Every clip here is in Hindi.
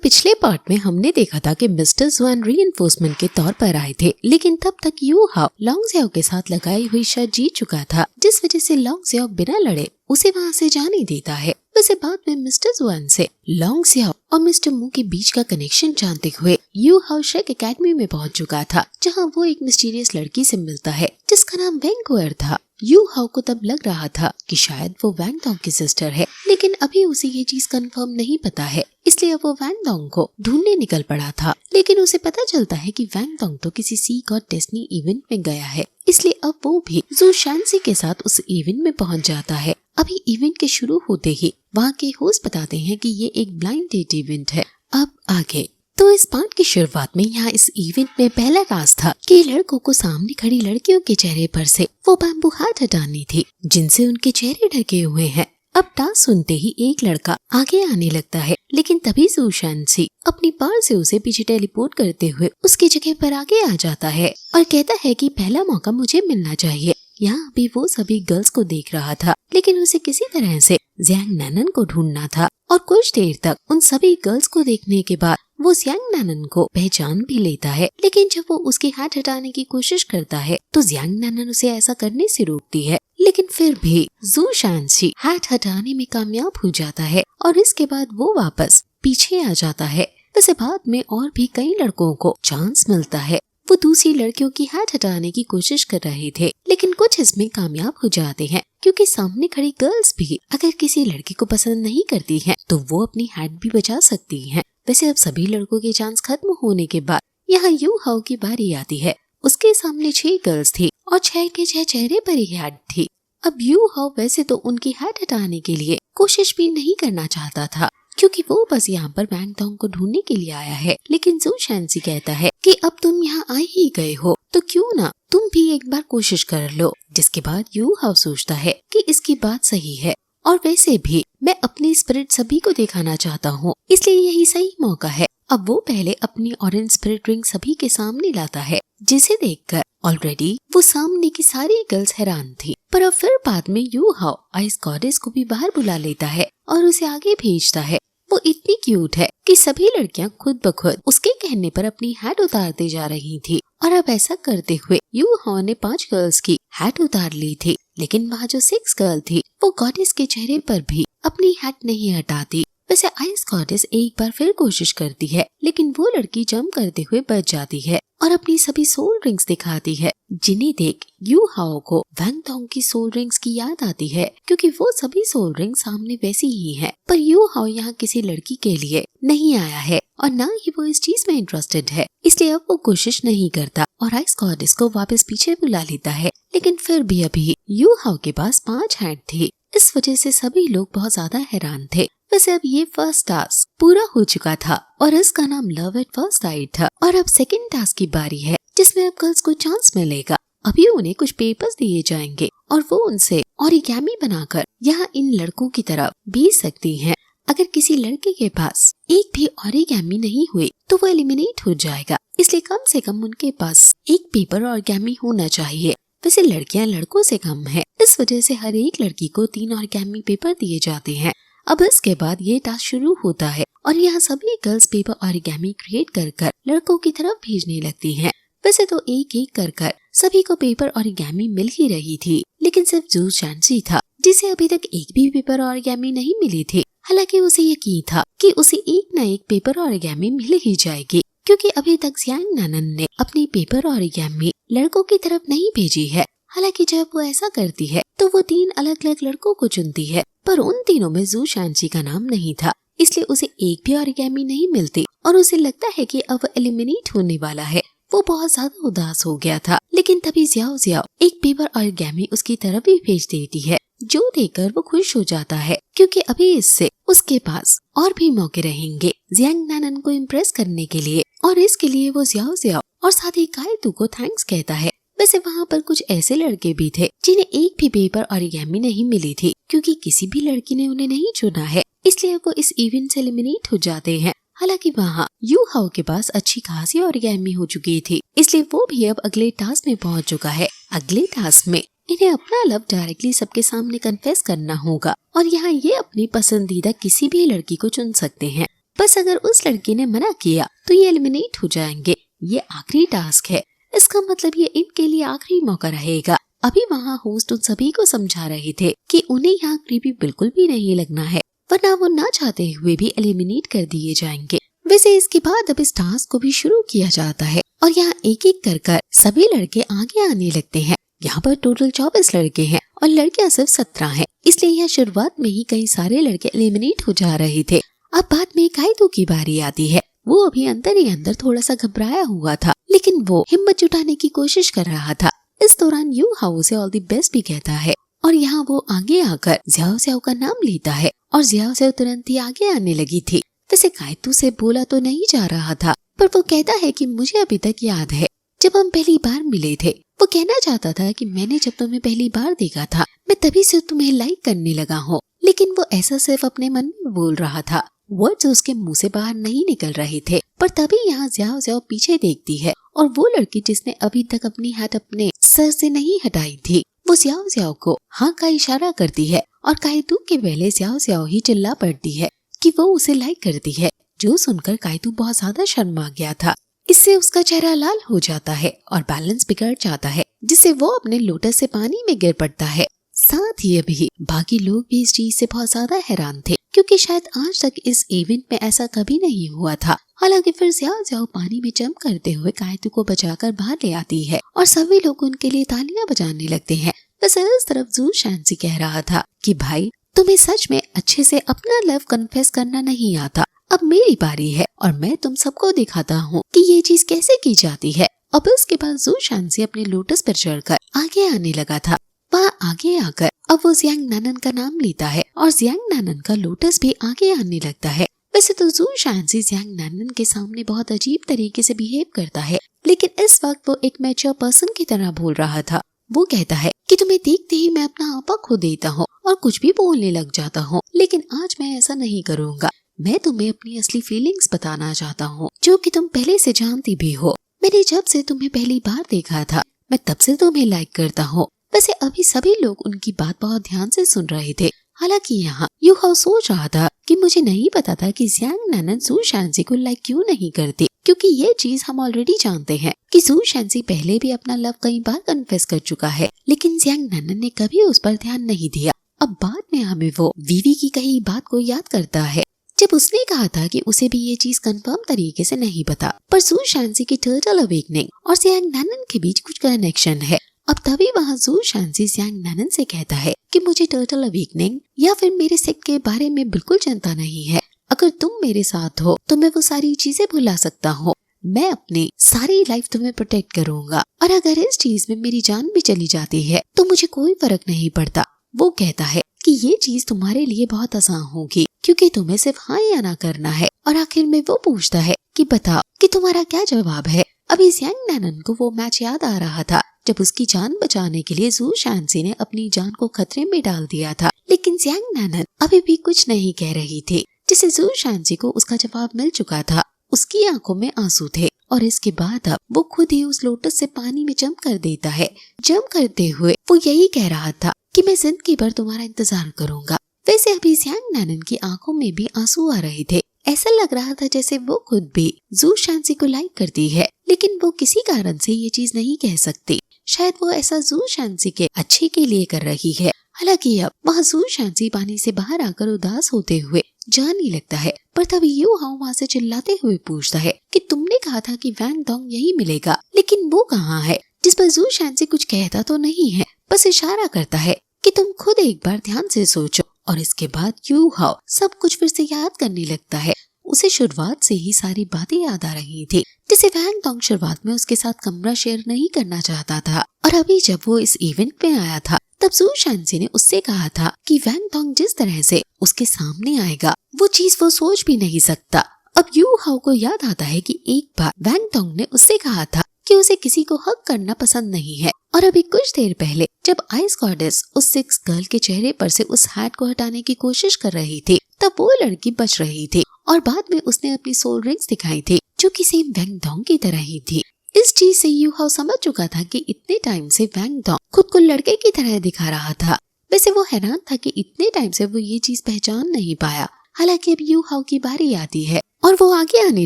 पिछले पार्ट में हमने देखा था कि मिस्टर जुआन रीइंफोर्समेंट के तौर पर आए थे, लेकिन तब तक यू हाओ लॉन्ग ज़ियाओ के साथ लगाई हुई शर्त जीत चुका था, जिस वजह से लॉन्ग ज़ियाओ बिना लड़े उसे वहाँ से जाने देता है। वैसे बाद में मिस्टर जुआन से लॉन्ग ज़ियाओ और मिस्टर मू के बीच का कनेक्शन जानते हुए यू हाओ शेक एकेडमी में पहुँच चुका था, जहाँ वो एक मिस्टीरियस लड़की से मिलता है जिसका नाम वेंगुएर था। यू हाओ को तब लग रहा था कि शायद वो वैंग डोंग की सिस्टर है, लेकिन अभी उसे ये चीज कंफर्म नहीं पता है, इसलिए वो वैंग डोंग को ढूंढने निकल पड़ा था। लेकिन उसे पता चलता है कि वैंग डोंग तो किसी सी गॉड डेस्टिनी इवेंट में गया है, इसलिए अब वो भी जू शांसी के साथ उस इवेंट में पहुंच जाता है। अभी इवेंट के शुरू होते ही वहाँ के होस्ट बताते हैं कि ये एक ब्लाइंड डेट इवेंट है। अब आगे तो इस पार्ट की शुरुआत में यहाँ इस इवेंट में पहला राज था कि लड़कों को सामने खड़ी लड़कियों के चेहरे पर से वो बैम्बू हाथ हटानी थी, जिनसे उनके चेहरे ढके हुए हैं। अब टास्क सुनते ही एक लड़का आगे आने लगता है, लेकिन तभी जू शांसी अपनी पावर से उसे पीछे टेलीपोर्ट करते हुए उसकी जगह पर आगे आ जाता है और कहता है कि पहला मौका मुझे मिलना चाहिए। यहाँ भी वो सभी गर्ल्स को देख रहा था, लेकिन उसे किसी तरह से ज़ियांग नैनन को ढूंढना था और कुछ देर तक उन सभी गर्ल्स को देखने के बाद वो ज़ियांग नैनन को पहचान भी लेता है। लेकिन जब वो उसके हाथ हटाने की कोशिश करता है तो ज़ियांग नैनन उसे ऐसा करने से रोकती है, लेकिन फिर भी जू शांसी हाथ हटाने में कामयाब हो जाता है और इसके बाद वो वापस पीछे आ जाता है। वैसे बाद में और भी कई लड़कों को चांस मिलता है, वो दूसरी लड़कियों की हाथ हटाने की कोशिश कर रहे थे, लेकिन कुछ इसमें कामयाब हो जाते हैं, क्योंकि सामने खड़ी गर्ल्स भी अगर किसी लड़की को पसंद नहीं करती हैं, तो वो अपनी हाथ भी बचा सकती हैं। वैसे अब सभी लड़कों के चांस खत्म होने के बाद यहाँ यू हाओ की बारी आती है। उसके सामने 6 गर्ल्स थी और 6 के 6 चेहरे पर ही हाथ थी। अब यू हाओ वैसे तो उनकी हाथ हटाने के लिए कोशिश भी नहीं करना चाहता था, क्योंकि वो बस यहाँ पर वैंग डोंग को ढूंढने के लिए आया है। लेकिन जू शांसी कहता है कि अब तुम यहाँ आ ही गए हो तो क्यों ना तुम भी एक बार कोशिश कर लो। जिसके बाद यू हाओ सोचता है कि इसकी बात सही है और वैसे भी मैं अपनी स्पिरिट सभी को दिखाना चाहता हूँ, इसलिए यही सही मौका है। अब वो पहले अपनी ऑरेंज स्पिरिट रिंग सभी के सामने लाता है, जिसे देखकर ऑलरेडी वो सामने की सारी गर्ल्स हैरान थी। पर अब फिर बाद में यू हाओ आइस गॉडेस को भी बाहर बुला लेता है और उसे आगे भेजता है। वो इतनी क्यूट है कि सभी लड़कियां खुद ब खुद उसके कहने पर अपनी हैट उतारते जा रही थी और अब ऐसा करते हुए यू हाओ ने 5 गर्ल्स की हैट उतार ली थी, लेकिन वहाँ जो 6 गर्ल थी वो गॉडेस के चेहरे पर भी अपनी हैट नहीं हटाती। वैसे आइस गॉडेस एक बार फिर कोशिश करती है, लेकिन वो लड़की जंप करते हुए बच जाती है और अपनी सभी सोल रिंग्स दिखाती है, जिन्हें देख यू हाओ को वैंग डोंग की सोल रिंग्स की याद आती है, क्योंकि वो सभी सोल रिंग सामने वैसी ही है। पर यू हाओ यहाँ किसी लड़की के लिए नहीं आया है और न ही वो इस चीज में इंटरेस्टेड है, इसलिए अब वो कोशिश नहीं करता और आइस गॉडेस को वापस पीछे बुला लेता है। लेकिन फिर भी अभी यू हाओ के पास 5 हैट थी, इस वजह से सभी लोग बहुत ज्यादा हैरान थे। वैसे अब ये फर्स्ट टास्क पूरा हो चुका था और इसका नाम लव एट फर्स्ट साइट था और अब सेकंड टास्क की बारी है, जिसमें अब गर्ल्स को चांस मिलेगा। अभी उन्हें कुछ पेपर्स दिए जाएंगे और वो उनसे ओरिगेमी बनाकर यहाँ इन लड़कों की तरफ भेज सकती हैं। अगर किसी लड़के के पास एक भी ओरिगेमी नहीं हुई तो वो एलिमिनेट हो जाएगा, इसलिए कम से कम उनके पास एक पेपर ओरिगेमी होना चाहिए। वैसे लड़कियां लड़कों से कम है, इस वजह से हर एक लड़की को 3 ओरिगेमी पेपर दिए जाते हैं। अब इसके बाद ये टास्क शुरू होता है और यहाँ सभी गर्ल्स पेपर ओरिगेमी क्रिएट कर लड़कों की तरफ भेजने लगती हैं। वैसे तो एक एक कर सभी को पेपर ओरिगेमी मिल ही रही थी, लेकिन सिर्फ जू शांसी था जिसे अभी तक एक भी पेपर ओरिगेमी नहीं मिली थी। हालांकि उसे यकीन था कि उसे एक न एक पेपर ओरिगेमी मिल ही जाएगी, क्योंकि अभी तक ज़ियांग नैनन ने अपनी पेपर ओरिगेमी लड़कों की तरफ नहीं भेजी है। हालांकि जब वो ऐसा करती है तो वो 3 अलग अलग लड़कों को चुनती है, पर उन तीनों में जू शांसी का नाम नहीं था, इसलिए उसे एक भी ओरिगेमी नहीं मिलती और उसे लगता है कि अब एलिमिनेट होने वाला है। वो बहुत ज्यादा उदास हो गया था, लेकिन तभी ज़ियाओ एक पेपर ओरिगेमी उसकी तरफ भी भेज देती है, जो देखकर वो खुश हो जाता है, क्योंकि अभी इससे उसके पास और भी मौके रहेंगे ज़ियांग नैनन को इम्प्रेस करने के लिए, और इसके लिए वो ज़ियाओ और साथ ही काइतू को थैंक्स कहता है। वैसे वहाँ पर कुछ ऐसे लड़के भी थे जिन्हें एक भी पेपर ओरिगेमी नहीं मिली थी, क्योंकि किसी भी लड़की ने उन्हें नहीं चुना है, इसलिए वो इस इवेंट से एलिमिनेट हो जाते हैं। हालांकि वहाँ यू हाओ के पास अच्छी खासी ओरिगेमी हो चुकी थी, इसलिए वो भी अब अगले टास्क में पहुँच चुका है। अगले टास्क में इन्हें अपना लव डायरेक्टली सबके सामने कन्फेस करना होगा और यहाँ ये अपनी पसंदीदा किसी भी लड़की को चुन सकते हैं। बस अगर उस लड़की ने मना किया तो ये एलिमिनेट हो जाएंगे। ये आखिरी टास्क है, इसका मतलब ये इनके लिए आखिरी मौका रहेगा। अभी वहाँ होस्ट उन सभी को समझा रहे थे कि उन्हें यहाँ क्रीपी बिल्कुल भी नहीं लगना है, वरना वो ना चाहते हुए भी एलिमिनेट कर दिए जाएंगे। वैसे इसके बाद अब इस टास्क को भी शुरू किया जाता है और यहाँ एक एक कर सभी लड़के आगे आने लगते हैं। यहाँ पर टोटल 24 लड़के हैं और लड़कियां सिर्फ 17 हैं, इसलिए यहाँ शुरुआत में ही कई सारे लड़के एलिमिनेट हो जा रहे थे। अब बाद में काइदो की बारी आती है। वो अभी अंदर ही अंदर थोड़ा सा घबराया हुआ था, लेकिन वो हिम्मत जुटाने की कोशिश कर रहा था। इस दौरान यू हाउ उसे ऑल द बेस्ट भी कहता है और यहाँ वो आगे आकर ज़्याओ ज़्याओ का नाम लेता है और ज़्याओ ज़्याओ तुरंत ही आगे आने लगी थी। वैसे काइदो से बोला तो नहीं जा रहा था, पर वो कहता है कि मुझे अभी तक याद है जब हम पहली बार मिले थे। वो कहना चाहता था कि मैंने जब तुम्हें पहली बार देखा था मैं तभी से तुम्हें लाइक करने लगा हूँ, लेकिन वो ऐसा सिर्फ अपने मन में बोल रहा था, वर्ड्स उसके मुंह से बाहर नहीं निकल रहे थे। पर तभी यहाँ ज़्याओ ज़्याओ पीछे देखती है और वो लड़की जिसने अभी तक अपनी हाथ अपने सर से नहीं हटाई थी, वो ज़्याओ ज़्याओ को हाँ का इशारा करती है और काइदो के पहले ज़्याओ ज़्याओ ही चिल्ला पड़ती है कि वो उसे लाइक करती है, जो सुनकर काइदो बहुत ज्यादा शर्मा गया था। इससे उसका चेहरा लाल हो जाता है और बैलेंस बिगड़ जाता है, जिससे वो अपने लोटस से पानी में गिर पड़ता है। साथ ही अभी बाकी लोग भी इस चीज से बहुत ज्यादा हैरान थे, क्योंकि शायद आज तक इस इवेंट में ऐसा कभी नहीं हुआ था। हालांकि फिर ज़्याओ ज़्याओ पानी में जंप करते हुए काइदो को बचाकर बाहर ले आती है और सभी लोग उनके लिए तालियां बजाने लगते हैं। वैसे इस तरफ जू शांसी कह रहा था कि भाई तुम्हें सच में अच्छे से अपना लव कन्फेस करना नहीं आता, अब मेरी बारी है और मैं तुम सबको दिखाता हूँ कि ये चीज कैसे की जाती है। अब इसके बाद जू शांसी अपने लोटस पर चढ़कर आगे आने लगा था। वहाँ आगे आकर अब वो जियांग नानन का नाम लेता है और जियांग नानन का लोटस भी आगे आने लगता है। वैसे तो जू शांसी जियांग नानन के सामने बहुत अजीब तरीके से बिहेव करता है, लेकिन इस वक्त वो एक मैच्योर पर्सन की तरह बोल रहा था। वो कहता है कि तुम्हें देखते ही मैं अपना आपा खो देता हूँ और कुछ भी बोलने लग जाता हूँ, लेकिन आज मैं ऐसा नहीं करूँगा। मैं तुम्हें अपनी असली फीलिंग्स बताना चाहता हूँ, जो कि तुम पहले से जानती भी हो। मैंने जब से तुम्हें पहली बार देखा था मैं तब से तुम्हें लाइक करता हूँ। वैसे अभी सभी लोग उनकी बात बहुत ध्यान से सुन रहे थे। हालांकि यहाँ यू हाउ सोच रहा था कि मुझे नहीं पता था कि जियांग नानन जू शांसी को लाइक क्यों नहीं करती, क्योंकि ये चीज हम ऑलरेडी जानते हैं कि जू शांसी पहले भी अपना लव कई बार कन्फेस कर चुका है, लेकिन जियांग नानन ने कभी उस पर ध्यान नहीं दिया। अब बाद में हमें वो वीवी की कही बात को याद करता है, जब उसने कहा था कि उसे भी ये चीज कंफर्म तरीके से नहीं पता, पर जू शांसी की टर्टल अवेकनिंग और जियांग नानन के बीच कुछ कनेक्शन है। अब तभी वहाँ जू शांसी जियांग नानन से कहता है कि मुझे टर्टल अवेकनिंग या फिर मेरे सेक्ट के बारे में बिल्कुल चिंता नहीं है। अगर तुम मेरे साथ हो तो मैं वो सारी चीजें भुला सकता हूँ। मैं अपनी सारी लाइफ तुम्हें प्रोटेक्ट करूंगा और अगर इस चीज में मेरी जान भी चली जाती है तो मुझे कोई फर्क नहीं पड़ता। वो कहता है कि ये चीज तुम्हारे लिए बहुत आसान होगी, क्योंकि तुम्हें सिर्फ हाँ या ना करना है। और आखिर में वो पूछता है कि बताओ कि तुम्हारा क्या जवाब है। अभी जियांग नानन को वो मैच याद आ रहा था जब उसकी जान बचाने के लिए जू शांसी ने अपनी जान को खतरे में डाल दिया था, लेकिन जियांग नानन अभी भी कुछ नहीं कह रही थी, जिसे जू शांसी को उसका जवाब मिल चुका था। उसकी आंखों में आंसू थे और इसके बाद अब वो खुद ही उस लोटस से पानी में जंप कर देता है। जंप करते हुए वो यही कह रहा था कि मैं जिंदगी भर तुम्हारा इंतजार करूंगा। वैसे अभी जियांग नानन की आंखों में भी आंसू आ रहे थे। ऐसा लग रहा था जैसे वो खुद भी जू शांसी को लाइक करती है, लेकिन वो किसी कारण से ये चीज नहीं कह सकती। शायद वो ऐसा जू शांसी के अच्छे के लिए कर रही है। हालांकि अब वहाँ जू शांसी पानी से बाहर आकर उदास होते हुए जाने लगता है, पर तभी यू हाउ वहाँ से चिल्लाते हुए पूछता है कि तुमने कहा था कि वैंग डोंग यही मिलेगा, लेकिन वो कहाँ है। जिस पर जू शांसी कुछ कहता तो नहीं है, बस इशारा करता है कि तुम खुद एक बार ध्यान से सोचो। और इसके बाद यू हाउ सब कुछ फिर से याद करने लगता है। उसे शुरुआत से ही सारी बातें याद आ रही थी, जिसे वैंग डोंग शुरुआत में उसके साथ कमरा शेयर नहीं करना चाहता था। और अभी जब वो इस इवेंट में आया था तब जू शांसी ने उससे कहा था कि वैंग डोंग जिस तरह से उसके सामने आएगा वो चीज वो सोच भी नहीं सकता। अब यू हाउ को याद आता है कि एक बार वैंग डोंग ने उससे कहा था कि उसे किसी को हक करना पसंद नहीं है। और अभी कुछ देर पहले जब आइस गॉडेस उस 6 गर्ल के चेहरे पर से उस हैट को हटाने की कोशिश कर रही थी, तब वो लड़की बच रही थी और बाद में उसने अपनी सोल रिंग्स दिखाई थी, जो कि सेम वैंग डोंग की तरह ही थी। इस चीज से यू हाउ समझ चुका था कि इतने टाइम से वैंग डोंग खुद को लड़के की तरह दिखा रहा था। वैसे वो हैरान था कि इतने टाइम से वो ये चीज पहचान नहीं पाया। हालांकि अब यू हाउ की बारी आती है और वो आगे आने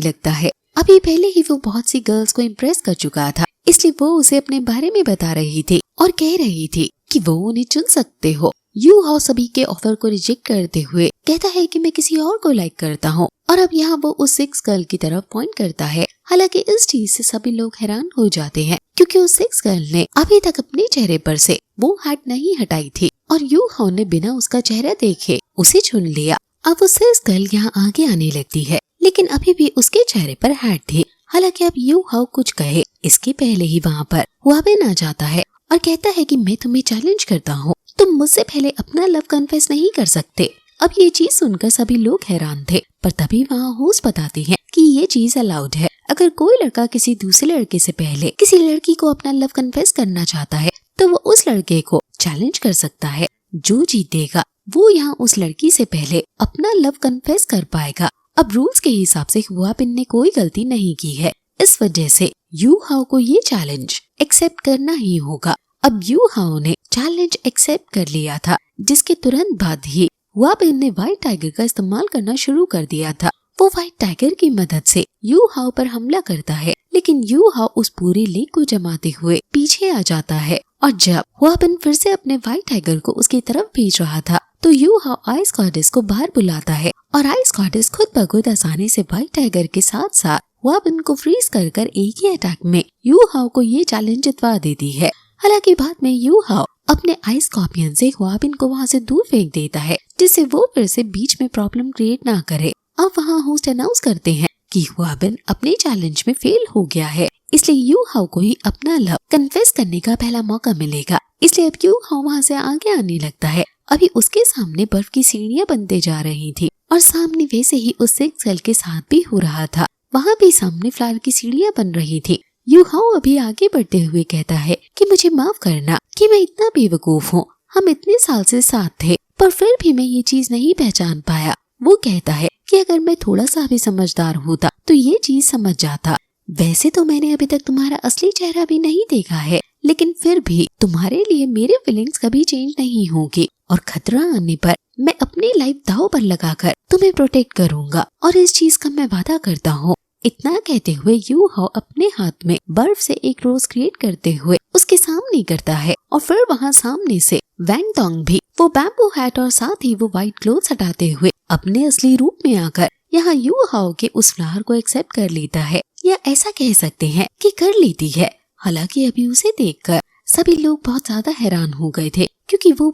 लगता है। अभी पहले ही वो बहुत सी गर्ल्स को इम्प्रेस कर चुका था, इसलिए वो उसे अपने बारे में बता रही थी और कह रही थी कि वो उन्हें चुन सकते हो। यू हाउ सभी के ऑफर को रिजेक्ट करते हुए कहता है कि मैं किसी और को लाइक करता हूँ, और अब यहाँ वो उस 6 गर्ल की तरफ पॉइंट करता है। हालांकि इस चीज से सभी लोग हैरान हो जाते हैं, क्योंकि उस 6 गर्ल ने अभी तक अपने चेहरे पर से वो हैट नहीं हटाई थी, और यू हाउ ने बिना उसका चेहरा देखे उसे चुन लिया। अब वो 6 गर्ल यहाँ आगे आने लगती है, लेकिन अभी भी उसके चेहरे पर हैट थी। हालांकि अब यू हाउ कुछ कहे इसके पहले ही वहाँ पर वाबिन आ जाता है और कहता है कि मैं तुम्हें चैलेंज करता हूँ, तुम मुझसे पहले अपना लव कन्फेस नहीं कर सकते। अब ये चीज सुनकर सभी लोग हैरान थे, पर तभी वहाँ होस्ट बताती है कि ये चीज अलाउड है। अगर कोई लड़का किसी दूसरे लड़के से पहले किसी लड़की को अपना लव कन्फेस करना चाहता है तो वो उस लड़के को चैलेंज कर सकता है। जो जीतेगा वो यहाँ उस लड़की से पहले अपना लव कन्फेस कर पाएगा। अब रूल्स के हिसाब से हुआबिन ने कोई गलती नहीं की है, इस वजह से यू हाउ को ये चैलेंज एक्सेप्ट करना ही होगा। अब यू हाउ ने चैलेंज एक्सेप्ट कर लिया था, जिसके तुरंत बाद ही हुआबिन ने व्हाइट टाइगर का इस्तेमाल करना शुरू कर दिया था। वो व्हाइट टाइगर की मदद से यू हाउ पर हमला करता है, लेकिन यू हाउ उस पूरे लेक को जमाते हुए पीछे आ जाता है। और जब हुआबिन फिर से अपने व्हाइट टाइगर को उसकी तरफ भेज रहा था तो यू हाउ आइस गॉडेस को बाहर बुलाता है, और आइस गॉडेस खुद ब खुद आसानी से व्हाइट टाइगर के साथ साथ हुआबिन को फ्रीज कर एक ही अटैक में यू हाउ को ये चैलेंज जितवा देती है। हालांकि बाद में यू हाउ अपने आइस स्कॉर्पियन से हुआबिन को वहाँ से दूर फेंक देता है, जिससे वो फिर से बीच में प्रॉब्लम क्रिएट ना करे। अब वहाँ होस्ट अनाउंस करते हैं कि हुआबिन अपने चैलेंज में फेल हो गया है, इसलिए यू हाउ को ही अपना लव कन्फेस करने का पहला मौका मिलेगा। इसलिए अब यू हाउ वहाँ से आगे आने लगता है। अभी उसके सामने बर्फ की सीढ़ियाँ बनते जा रही थी, और सामने वैसे ही उस 6 गर्ल के साथ भी हो रहा था। वहाँ भी सामने फ्लावर की सीढ़ियाँ बन रही थी। यू हाउ अभी आगे बढ़ते हुए कहता है कि मुझे माफ करना कि मैं इतना बेवकूफ हूँ। हम इतने साल से साथ थे, पर फिर भी मैं ये चीज नहीं पहचान पाया। वो कहता है कि अगर मैं थोड़ा सा भी समझदार होता तो ये चीज समझ जाता। वैसे तो मैंने अभी तक तुम्हारा असली चेहरा भी नहीं देखा है, लेकिन फिर भी तुम्हारे लिए मेरे फीलिंग्स कभी चेंज नहीं होंगी, और खतरा आने पर मैं अपनी लाइफ दांव पर लगाकर तुम्हें प्रोटेक्ट करूंगा, और इस चीज का मैं वादा करता हूँ। इतना कहते हुए यू हाउ अपने हाथ में बर्फ से एक रोज क्रिएट करते हुए उसके सामने करता है, और फिर वहाँ सामने से वैंग टोंग भी वो बैम्बू हैट और साथ ही वो व्हाइट क्लोथ्स हटाते हुए अपने असली रूप में आकर यहाँ यू हाउ के उस फ्लावर को एक्सेप्ट कर लेता है, या ऐसा कह सकते हैं कि कर लेती है। हालांकि अभी उसे देखकर सभी लोग बहुत ज्यादा हैरान हो गए थे, क्योंकि वो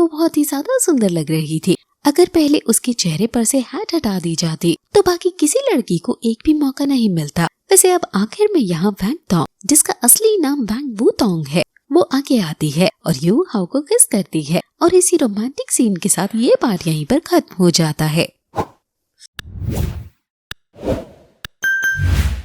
बहुत ही ज्यादा सुंदर लग रही थी। अगर पहले उसके चेहरे पर से हैट हटा दी जाती तो बाकी किसी लड़की को एक भी मौका नहीं मिलता। वैसे अब आखिर में यहाँ वैंग टोंग, जिसका असली नाम वैंग वू टोंग है, वो आगे आती है और यू हाउ को किस करती है, और इसी रोमांटिक सीन के साथ ये पार्ट यहीं पर खत्म हो जाता है।